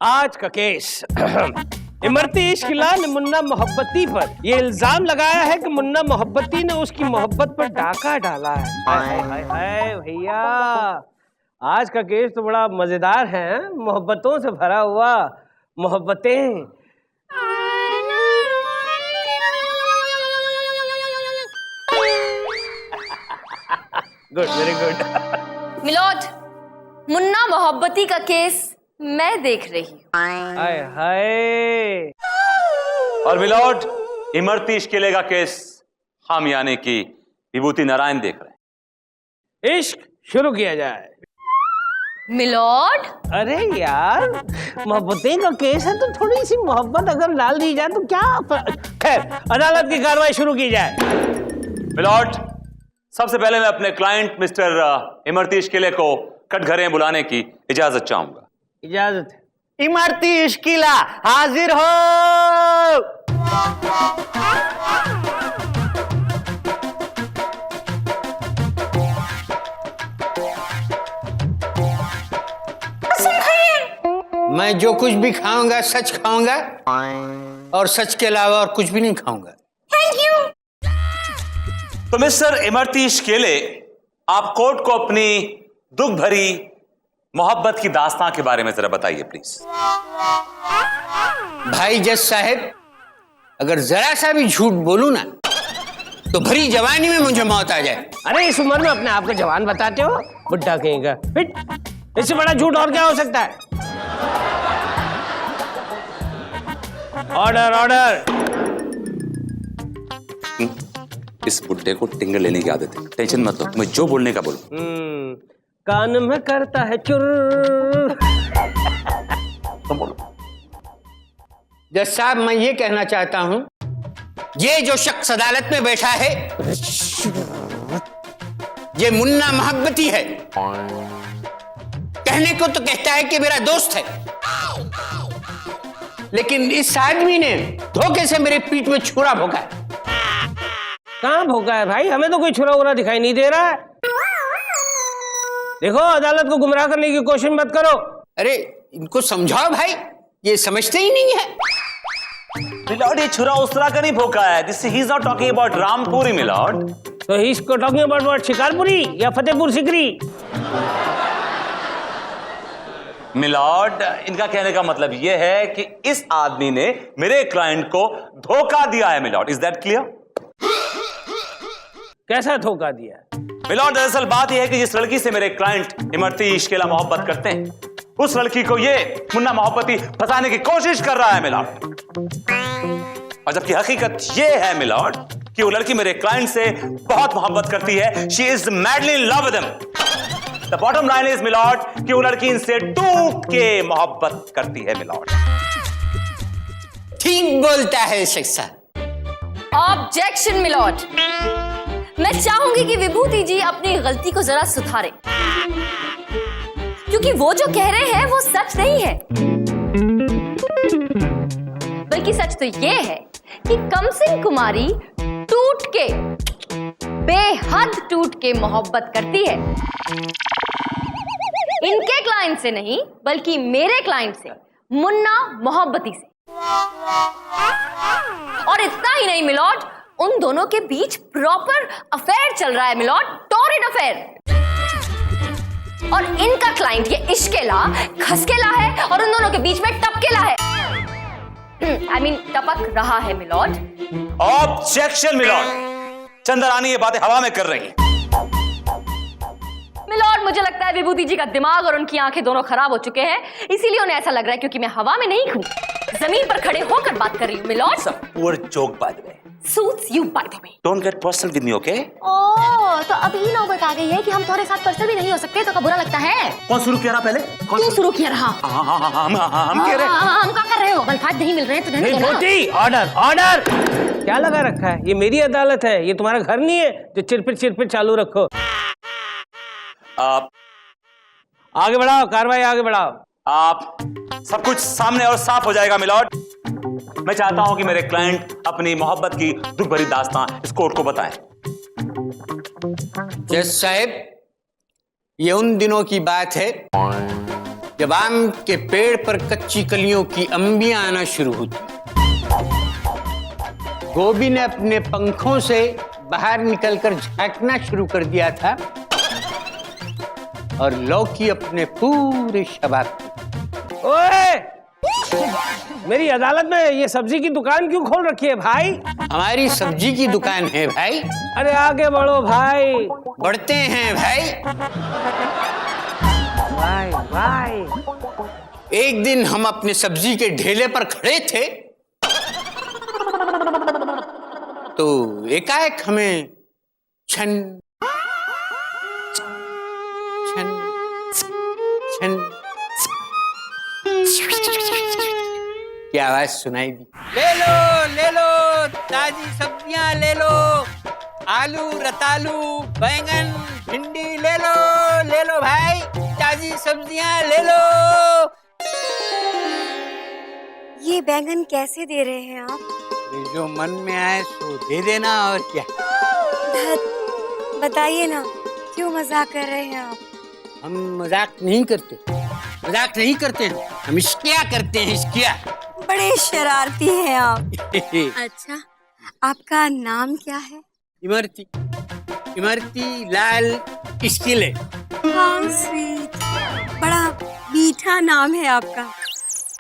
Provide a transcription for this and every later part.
आज का केस इमरती इश्किला ने मुन्ना मोहब्बती पर ये इल्जाम लगाया है कि मुन्ना मोहब्बती ने उसकी मोहब्बत पर डाका डाला है। हाय हाय हाय भैया, आज का केस तो बड़ा मजेदार है, मोहब्बतों से भरा हुआ। मोहब्बतें good, very good. Milord, Munna Mohabbati का केस मैं देख रही हूँ। हाय हाय। और मिलोड, इमरती इश्किले का केस हम यानी कि विभूति नारायण देख रहे हैं। इश्क शुरू किया जाए। मिलोड, अरे यार, मोहब्बतें का केस है तो थोड़ी सी मोहब्बत अगर डाल दी जाए तो क्या। खैर, अदालत की कार्रवाई शुरू की जाए। मिलोड, सबसे पहले मैं अपने क्लाइंट मिस्टर इमरती इश्किले को कटघरे बुलाने की इजाजत चाहूंगा। इजाजत है। इमरती इश्किला हाजिर हो। मैं जो कुछ भी खाऊंगा सच खाऊंगा और सच के अलावा और कुछ भी नहीं खाऊंगा। तो मिस्टर इमरती इश्किले, आप कोर्ट को अपनी दुख भरी मोहब्बत की दास्तां के बारे में जरा बताइए प्लीज। भाई जज साहब, अगर जरा सा भी झूठ बोलूं ना तो भरी जवानी में मुझे मौत आ जाए। अरे इस उम्र में अपने आप को जवान बताते हो, बुड्ढा कहेगा। फिट, इससे बड़ा झूठ और क्या हो सकता है। Order order. इस बुड्ढे को टिंगर लेने की आदत है, टेंशन मत लो, मैं जो बोलने का बोलूं। कान में करता है चुर। तुम बोलो। जज साहब, मैं ये कहना चाहता हूं, ये जो शख्स अदालत में बैठा है ये मुन्ना मोहब्बती है। कहने को तो कहता है कि मेरा दोस्त है, लेकिन इस आदमी ने धोखे से मेरे पीठ में छुरा भोंका है। कहां भोंका है भाई? हमें तो कोई छुरा उरा दिखाई नहीं दे रहा है। देखो, अदालत को गुमराह करने की कोशिश मत करो। अरे इनको समझाओ भाई, ये समझते ही नहीं है। मिलॉर्ड, ये छुरा उसरा का नहीं भोंका है। This he is not talking about Rampuri milord. तो ही इसको टॉकिंग अबाउट व्हाट, शिकारपुरी या फतेहपुर सिकरी? मिलॉर्ड, इनका कहने का मतलब यह है कि इस आदमी ने मेरे क्लाइंट को धोखा दिया है मिलॉर्ड। Is that clear? कैसा धोखा दिया? मिलॉर्ड, दरअसल बात यह है कि जिस लड़की से मेरे क्लाइंट इमरती इश्किला मोहब्बत करते हैं, उस लड़की को ये मुन्ना मोहब्बती फंसाने की कोशिश कर रहा है मिलॉर्ड। और जबकि हकीकत यह है मिलॉर्ड कि वो लड़की मेरे क्लाइंट से बहुत मोहब्बत करती है। She is madly in love with him. The bottom line is milord कि वो लड़की इनसे टूट के मोहब्बत करती है मिलॉर्ड। ठीक बोलता है शिक्षा। ऑब्जेक्शन मिलोड, मैं चाहूंगी कि विभूति जी अपनी गलती को जरा सुधारें, क्योंकि वो जो कह रहे हैं वो सच नहीं है। बल्कि सच तो ये है कि कमसिन कुमारी टूट के, बेहद टूट के मोहब्बत करती है। इनके क्लाइंट से नहीं, बल्कि मेरे क्लाइंट से, मुन्ना मोहब्बती से। और इतना ही नहीं मिलॉर्ड, उन दोनों के बीच प्रॉपर अफेयर चल रहा है मिलॉर्ड, टॉरिड अफेयर। और इनका क्लाइंट ये इश्केला खसकेला है और उन दोनों के बीच में टपकेला है। I mean, टपक रहा है मिलॉर्ड। ऑब्जेक्शन मिलॉर्ड, चंद्रानी ये बातें हवा में कर रही हैं। मिलॉर्ड, मुझे लगता है विभूति जी का दिमाग और उनकी आंखें दोनों खराब हो चुके हैं, इसीलिए उन्हें ऐसा लग रहा है क्योंकि मैं हवा में नहीं हूं, जमीन पर खड़े होकर बात कर रही हूं milord. Poor joke by the way. Suits you by the way. Don't get personal with me, okay? Oh, तो अभी नौबत आ गई है कि हम तुम्हारे साथ पर्सनल भी नहीं हो सकते, तो क्या बुरा लगता है? कौन शुरू किया रहा पहले? तू शुरू किया रहा। हम कह रहे हैं। हम क्या कर रहे हो? अल्फाज नहीं मिल रहे हैं तो रहने दो ना। विभूति, ऑर्डर ऑर्डर। क्या लगा रखा है? ये मेरी अदालत है, ये तुम्हारा घर नहीं है जो चिरपिट चालू रखो। आगे बढ़ाओ, कार्रवाई आगे बढ़ाओ। आप सब कुछ सामने और साफ हो जाएगा मिलॉर्ड। मैं चाहता हूं कि मेरे क्लाइंट अपनी मोहब्बत की दुख भरी दास्तां इस कोर्ट को बताएं। जज साहब, ये उन दिनों की बात है जब आम के पेड़ पर कच्ची कलियों की अंबियां आना शुरू होती, गोभी ने अपने पंखों से बाहर निकलकर झांकना शुरू कर दिया था और लौकी अपने पूरे शबाब पे। ओए, मेरी अदालत में ये सब्जी की दुकान क्यों खोल रखी है भाई? हमारी सब्जी की दुकान है भाई। अरे आगे बढ़ो भाई। बढ़ते हैं भाई। भाई भाई। एक दिन हम अपने सब्जी के ढेले पर खड़े थे तो एकाएक हमें छन छन छन की आवाज सुनाई दी। ले लो ताजी सब्जियां ले लो, आलू रतालू बैंगन भिंडी ले लो भाई, ताजी सब्जियां ले लो। ये बैंगन कैसे दे रहे हैं आप? ये जो मन में आए सो दे देना, और क्या। बताइए ना, क्यों मजाक कर रहे हैं आप? हम मजाक नहीं करते, हम इश्किया करते हैं, इश्किया। बड़े शरारती हैं आप। अच्छा, आपका नाम क्या है? इमरती लाल इश्किले। हाँ, स्वीट, बड़ा मीठा नाम है आपका।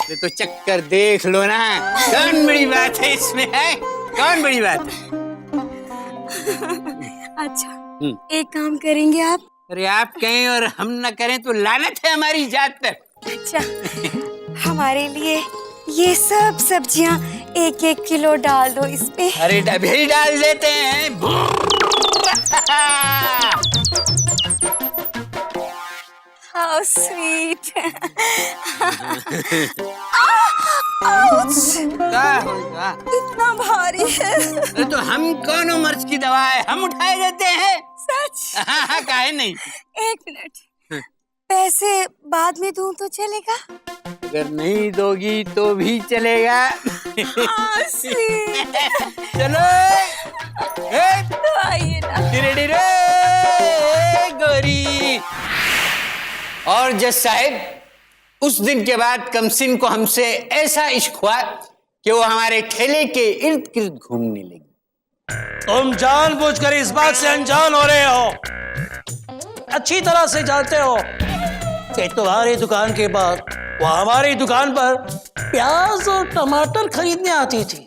ये तो चक्कर देख लो ना, कौन बड़ी बात है इसमें, है कौन बड़ी बात है। अच्छा, एक काम करेंगे आप? अरे आप कहें और हम न करें तो लानत है हमारी जात पर। अच्छा, हमारे लिए ये सब सब्जियां 1-1 किलो डाल दो इसमें। अरे डबे डाल देते हैं। How sweet. क्या होगा? इतना भारी है। अरे तो हम कौन मर्ज की दवा है, हम उठाए देते हैं। सच? हाँ, काहे नहीं। 1 मिनट, पैसे बाद में दूं तो चलेगा? अगर नहीं दोगी तो भी चलेगा। चलो तो आइए ना। धीरे धीरे गोरी। और जज साहब, उस दिन के बाद कमसिन को हमसे ऐसा इश्क हुआ कि वो हमारे ठेले के इर्द गिर्द घूमने लगी। तुम जानबूझकर इस बात से अनजान हो रहे हो, अच्छी तरह से जानते हो कि तुम्हारी दुकान के बाद वो हमारी दुकान पर प्याज और टमाटर खरीदने आती थी।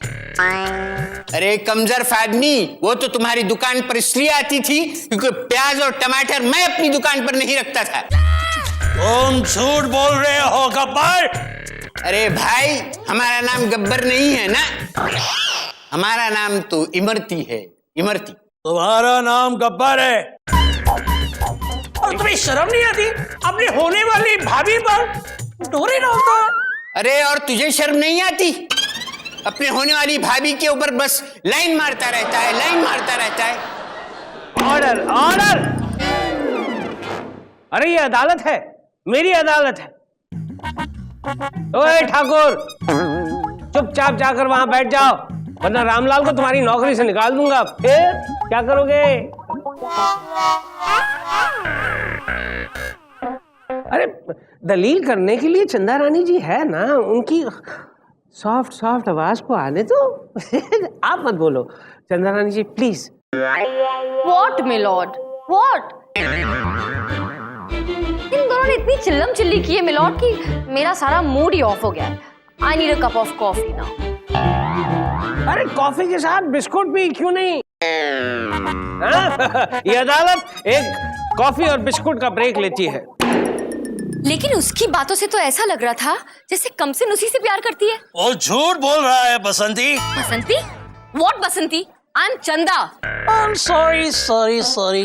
अरे कमजोर आदमी, वो तो तुम्हारी दुकान पर इसलिए आती थी क्योंकि प्याज और टमाटर मैं अपनी दुकान पर नहीं रखता था। तुम झूठ बोल रहे हो गब्बर। अरे भाई, हमारा नाम गब्बर नहीं है ना, हमारा नाम तो इमरती है, इमरती। तुम्हारा नाम गब्बर है और तुम्हें शर्म नहीं आती अपनी होने वाली भाभी पर डोरे डालता? अरे और तुझे शर्म नहीं आती? अपने होने वाली भाभी के ऊपर बस लाइन मारता रहता है, लाइन मारता रहता है। Order, order. अरे ये अदालत है, मेरी अदालत है। ओए ठाकुर, चुपचाप जाकर वहां बैठ जाओ, वरना रामलाल को तुम्हारी नौकरी से निकाल दूंगा। फिर क्या करोगे? अरे दलील करने के लिए चंदा रानी जी है ना, उनकी सॉफ्ट सॉफ्ट आवाज को आने दो। आप मत बोलो Chanda Rani ji, please. What, milord? What? इन दोनों ने इतनी चिल्लम चिल्ली की है मिलॉर्ड कि मेरा सारा मूड ही ऑफ हो गया है। I need a cup of coffee now. अरे कॉफी के साथ बिस्कुट भी क्यों नहीं? ये अदालत एक कॉफी और बिस्कुट का ब्रेक लेती है। लेकिन उसकी बातों से तो ऐसा लग रहा था जैसे कमसिन उसी से प्यार करती है। वो झूठ बोल रहा है बसंती। बसंती? What Basanti? I'm चंदा। I'm sorry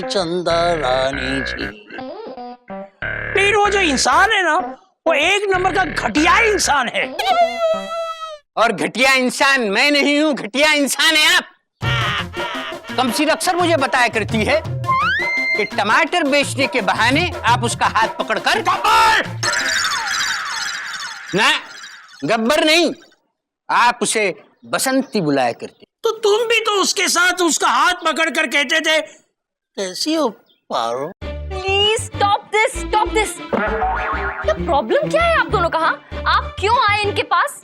चंदा रानी जी। लेकिन वो जो इंसान है ना, वो एक नंबर का घटिया इंसान है। और घटिया इंसान मैं नहीं हूँ, घटिया इंसान है आप। कमसिन अक्सर मुझे बताया करती है कि टमाटर बेचने के बहाने आप उसका हाथ पकड़कर गब्बर ना, गब्बर नहीं, आप उसे बसंती बुलाया करते। तो तुम भी तो उसके साथ उसका हाथ पकड़ कर कहते थे, कैसी हो पारो? Please stop this. Stop this. क्या प्रॉब्लम क्या है आप दोनों का? आप क्यों आए इनके पास?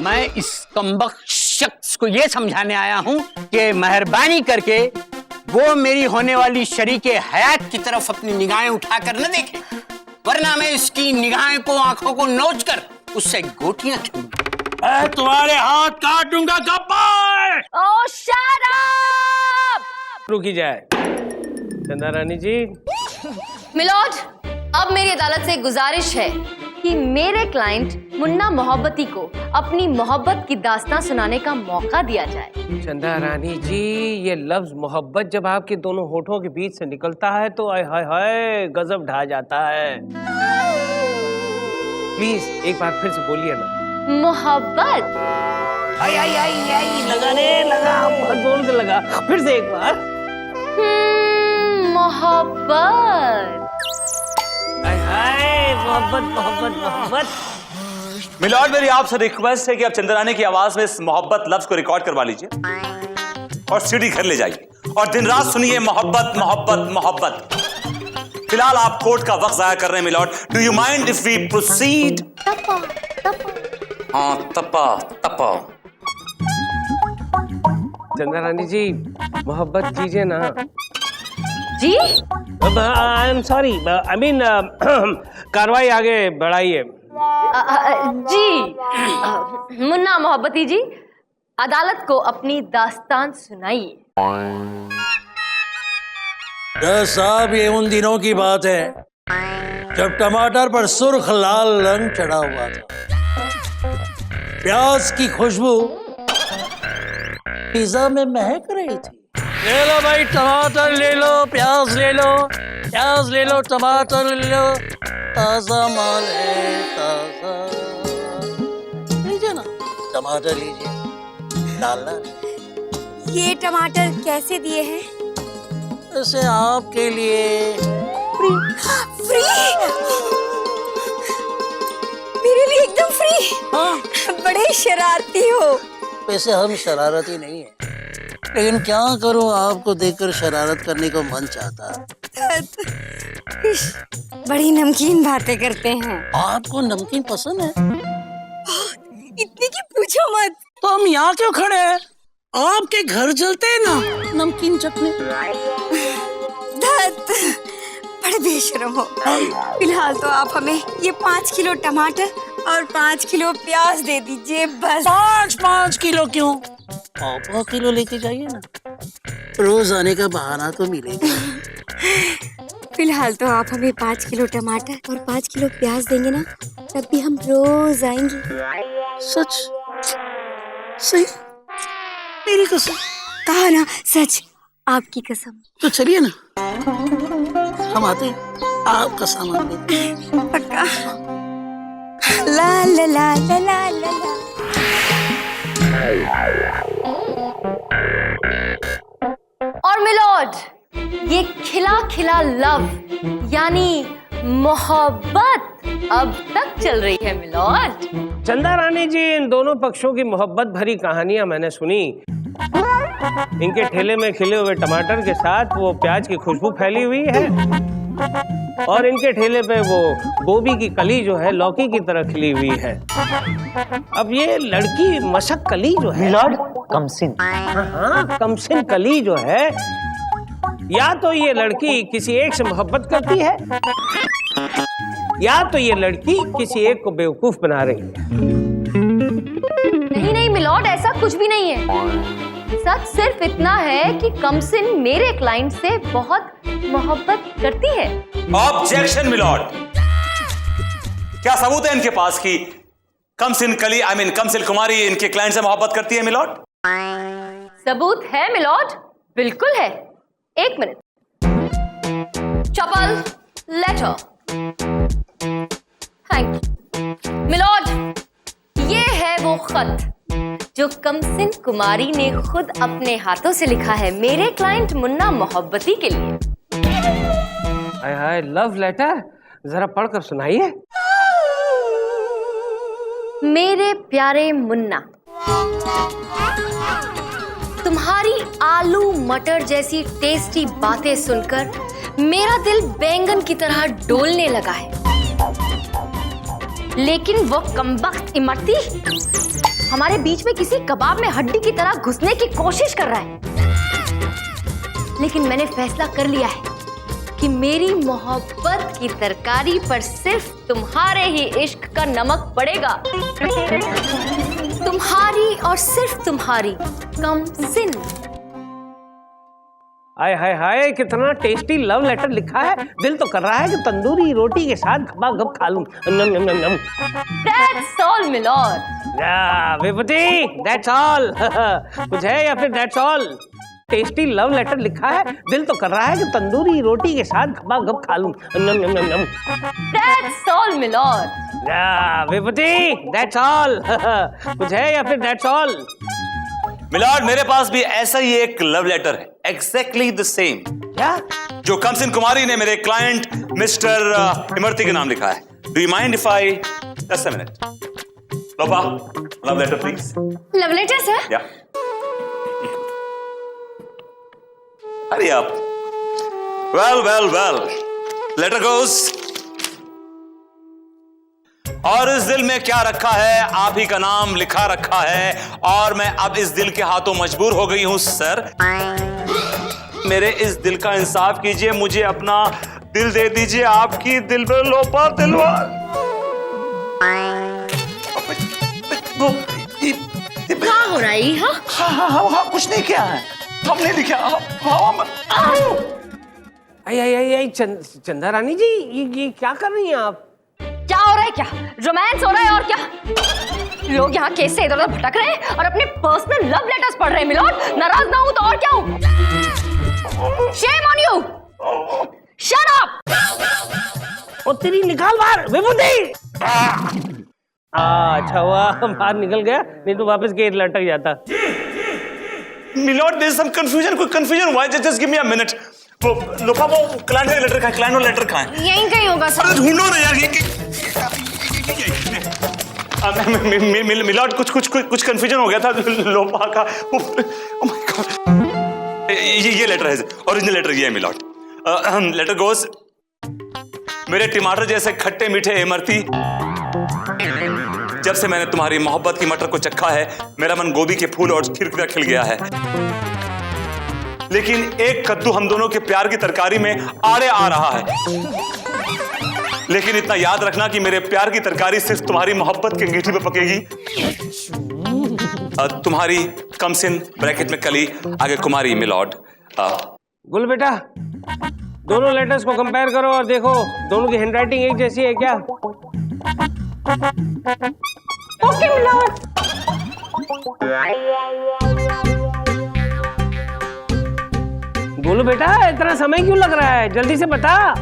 मैं इस कमबख्त शख्स को ये समझाने आया हूँ कि मेहरबानी करके वो मेरी होने वाली शरीके हयात की तरफ अपनी निगाहें उठाकर न देखे, वरना मैं इसकी निगाहें को, आंखों को नोच कर उससे गोटियां खींचूंगा। मैं तुम्हारे हाथ काट दूंगा गब्बर। ओह शट अप! रुकी जाए चंदा रानी जी। मिलॉर्ड, अब मेरी अदालत से गुजारिश है कि मेरे क्लाइंट मुन्ना मोहब्बती को अपनी मोहब्बत की दास्तां सुनाने का मौका दिया जाए। चंदा रानी जी, ये लफ्ज मोहब्बत जब आपके दोनों होठों के बीच से निकलता है तो आय हाय हाय गजब ढा जाता है। प्लीज एक बार फिर से बोलिए ना। मोहब्बत। आई आई आई आई लगाने लगा, बहुत जोर से लगा, फिर से एक बार। मोहब्बत। हाय हाय मोहब्बत मोहब्बत मोहब्बत। मिलॉर्ड, मेरी आपसे रिक्वेस्ट है कि आप चंद्रानी की आवाज में इस मोहब्बत लफ्ज को रिकॉर्ड करवा लीजिए और सीडी घर ले जाइए और दिन रात सुनिए मोहब्बत मोहब्बत मोहब्बत। फिलहाल आप कोर्ट का वक्त जाया कर रहे हैं milord. Do you mind if we proceed? हाँ, तपा तपा। चंदा रानी जी, मोहब्बत कीजिए ना। जी? I am sorry, I mean कार्रवाई आगे बढ़ाइए। जी। मुन्ना मोहब्बती जी, अदालत को अपनी दास्तान सुनाइए। साहब, ये उन दिनों की बात है जब टमाटर पर सुर्ख लाल रंग चढ़ा हुआ था। प्याज की खुशबू पिज्जा में महक रही थी। ले लो भाई, टमाटर ले लो, प्याज ले लो, प्याज ले लो, टमाटर ले लो, ताजा माल है ताजा। लीजिए ना, टमाटर लीजिए, डालना। ये टमाटर कैसे दिए हैं? ऐसे आपके लिए फ्री। मेरे लिए एकदम फ्री। हाँ, बड़े शरारती हो। वैसे हम शरारती नहीं है, लेकिन क्या करूं, आपको देखकर शरारत करने को मन चाहता है। बड़ी नमकीन बातें करते हैं। आपको नमकीन पसंद है? इतनी की पूछो मत। तो हम यहाँ क्यों खड़े हैं? आपके घर चलते हैं ना नमकीन चखने। बड़े बेशरम हो। फिलहाल तो आप हमें ये 5 किलो टमाटर और 5 किलो प्याज दे दीजिए बस। 5 किलो क्यों? 5 किलो लेके जाइए ना, रोज आने का बहाना तो मिलेगा। फिलहाल तो आप हमें 5 किलो टमाटर और 5 किलो प्याज देंगे ना, तब भी हम रोज आएंगे। सच? सही? मेरी कसम? कहा ना सच, आपकी कसम। तो चलिए ना, हम आते हैं, आपका सामान लेते हैं। पक्का। ला ला ला ला ला ला ला। और मिलॉर्ड, ये खिला खिला लव यानी मोहब्बत अब तक चल रही है मिलॉर्ड। चंदा रानी जी, इन दोनों पक्षों की मोहब्बत भरी कहानियां मैंने सुनी। इनके ठेले में खिले हुए टमाटर के साथ वो प्याज की खुशबू फैली हुई है और इनके ठेले पे वो गोभी की कली जो है लौकी की तरह खिली हुई है। अब ये लड़की मशक कली जो है, मिलॉर्ड, कमसिन। हाँ, कमसिन कली जो है, या तो ये लड़की किसी एक से मोहब्बत करती है या तो ये लड़की किसी एक को बेवकूफ बना रही है। नहीं नहीं मिलॉर्ड, ऐसा कुछ भी नहीं है। सच सिर्फ इतना है कि कमसिन मेरे क्लाइंट से बहुत मोहब्बत करती है। Objection milord. क्या सबूत है इनके पास कि कमसिन कली कमसिन कुमारी इनके क्लाइंट से मोहब्बत करती है मिलॉर्ड? सबूत है मिलॉर्ड, बिल्कुल है। एक मिनट। चपल, लेटर। Thank you milord. ये है वो खत जो कमसिन कुमारी ने खुद अपने हाथों से लिखा है मेरे क्लाइंट मुन्ना मोहब्बती के लिए। हाय हाय, लव लेटर, जरा पढ़कर सुनाइए। मेरे प्यारे मुन्ना, तुम्हारी आलू मटर जैसी टेस्टी बातें सुनकर मेरा दिल बैंगन की तरह डोलने लगा है, लेकिन वो कमबख्त इमरती हमारे बीच में किसी कबाब में हड्डी की तरह घुसने की कोशिश कर रहा है। लेकिन मैंने फैसला कर लिया है कि मेरी मोहब्बत की तरकारी पर सिर्फ तुम्हारे ही इश्क का नमक पड़ेगा। तुम्हारी और सिर्फ तुम्हारी कमसिन। हाय हाय हाय, कितना टेस्टी लव लेटर लिखा है। दिल तो कर रहा है कि तंदूरी रोटी के साथ गपागप खा लूं। नम नम नम नम। That's all, milord. Vibhuti, that's all। कुछ है या फिर that's all? Tasty love letter लिखा है। दिल तो कर रहा है कि तंदूरी रोटी के साथ गपागप खा लूं। नम नम नम नम। That's all, milord. Vibhuti, that's all। कुछ है या फिर that's all? मिलॉर्ड, मेरे पास भी ऐसा ही एक लव लेटर है, एग्जैक्टली द सेम, क्या? जो कमसिन कुमारी ने मेरे क्लाइंट मिस्टर इमरती के नाम लिखा है। Do you mind if I just a minute? Lopa, love letter please. Love letter sir? या hurry up. Well well well, letter goes. और इस दिल में क्या रखा है? आप ही का नाम लिखा रखा है, और मैं अब इस दिल के हाथों मजबूर हो गई हूं सर। मेरे इस दिल का इंसाफ कीजिए, मुझे अपना दिल दे दीजिए। आपकी दिल में लोपा दिलवार। क्या हो रहा है? हाँ? कुछ नहीं किया है हमने, लिखा। आई चंदा रानी जी, ये क्या कर रही हैं आप? क्या हो रहा है? क्या रोमांस हो रहा है? और क्या लोग यहाँ केस से इधर उधर भटक रहे हैं और अपने पर्सनल लव लेटर्स पढ़ रहे हैं। मिलॉर्ड, नाराज ना हूं तो और क्या हूं? Shame on you, shut up. ओ तेरी निकाल बाहर विभूति। अच्छा हुआ बाहर निकल गया, नहीं तो वापस गेट लटक जाता। Milord, there is some confusion. कोई कंफ्यूजन हुआ है? Just give me a minute. वो लोपा, वो क्लाइंट का लेटर कहाँ है? क्लाइंट का लेटर कहाँ है? यहीं कहीं होगा सर। अरे ढूंढो ना यार। मिलॉर्ड, कुछ कंफ्यूजन हो गया था लोपा का। ओह माय गॉड, ये लेटर है, ओरिजिनल लेटर ये है मिलॉर्ड। लेटर गोज, मेरे टमाटर जैसे खट्टे मीठे इमरती, जब से मैंने तुम्हारी मोहब्बत की मटर को चखा है, मेरा मन गोभी के फूल और खीर की तरह खिल गया है। लेकिन एक कद्दू हम दोनों के प्यार की तरकारी में आड़े आ रहा है। लेकिन इतना याद रखना कि मेरे प्यार की तरकारी सिर्फ तुम्हारी मोहब्बत के अंगीठी पे पकेगी। तुम्हारी कमसिन, ब्रैकेट में कली, आगे कुमारी मिलॉर्ड। गुल बेटा, दोनों लेटर्स को कंपेयर करो और देखो दोनों की हैंडराइटिंग एक जैसी है क्या? Okay milord. बोलो बेटा, इतना समय क्यों लग रहा है? जल्दी से बता।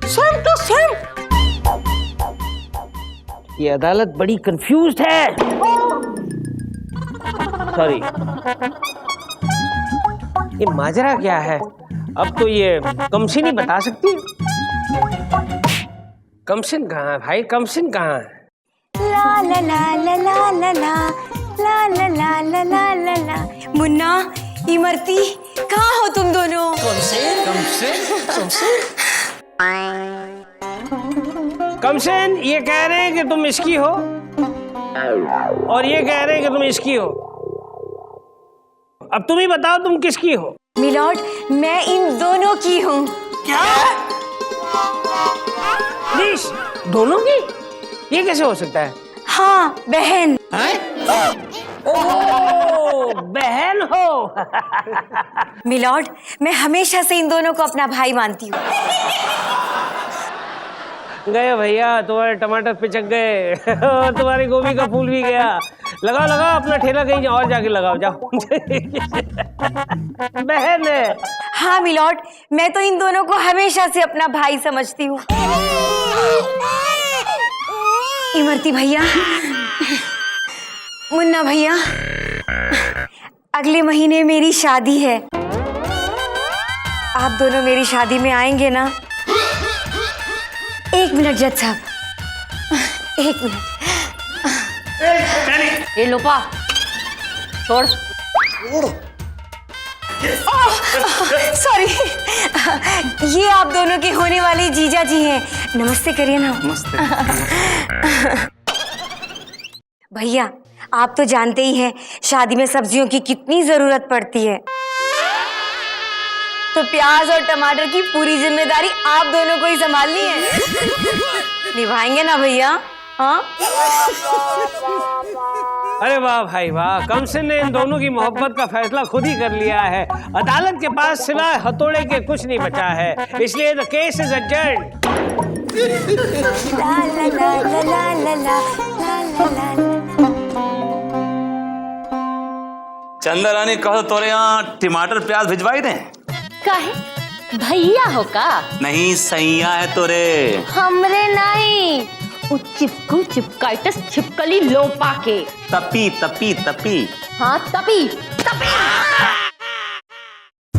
Same to same. ये अदालत बड़ी कंफ्यूज्ड है। सॉरी, ये माजरा क्या है? अब तो ये कमसिन ही बता सकती है। कमसिन कहाँ है भाई? कमसिन कहाँ है? ला ला ला ला ला ला ला ला ला ला ला ला ला ला। मुन्ना, इमरती, कहाँ हो तुम दोनों? कमसिन ये कह रहे हैं कि तुम इसकी हो, और ये कह रहे हैं कि तुम इसकी हो। अब तुम ही बताओ तुम किसकी हो? मिलॉर्ड, मैं इन दोनों की हूँ। क्या? प्लीज, दोनों की? ये कैसे हो सकता है? हाँ, बहन। ओह, बहन हो। मिलॉर्ड, मैं हमेशा से इन दोनों को अपना भाई मानती हूँ। गए भैया, तुम्हारे टमाटर पिचक गए। तुम्हारी गोभी का फूल भी गया। लगाओ लगाओ अपना ठेला कहीं और जाके लगाओ, जाओ। बहन है। हाँ मिलॉर्ड, मैं तो इन दोनों को हमेशा से अपना भाई समझती हूँ। इमरती भैया, मुन्ना भैया, अगले महीने मेरी शादी है। आप दोनों मेरी शादी में आएंगे ना? एक मिनट जज साहब, एक मिनट। ये लोपा छोड़। सॉरी, ये आप दोनों के होने वाले जीजा जी हैं। नमस्ते करिए ना। नमस्ते। भैया, आप तो जानते ही हैं शादी में सब्जियों की कितनी जरूरत पड़ती है, तो प्याज और टमाटर की पूरी जिम्मेदारी आप दोनों को ही संभालनी है। निभाएंगे ना भैया? हाँ। अरे वाह भाई वाह, कमसिन ने इन दोनों की मोहब्बत का फैसला खुद ही कर लिया है। अदालत के पास सिवाय हथौड़े के कुछ नहीं बचा है, इसलिए द केस इज एडजर्न्ड। ला ला ला ला ला ला ला ला ला। चंदा रानी, कहो तोरे यहाँ टमाटर प्याज भिजवाई दें? काहे भैया हो का? नहीं, सैया है तोरे। हमरे नहीं, उ चिपकू चिपकाइटस छिपकली लोपा के। तपी तपी तपी। हाँ तपी तपी।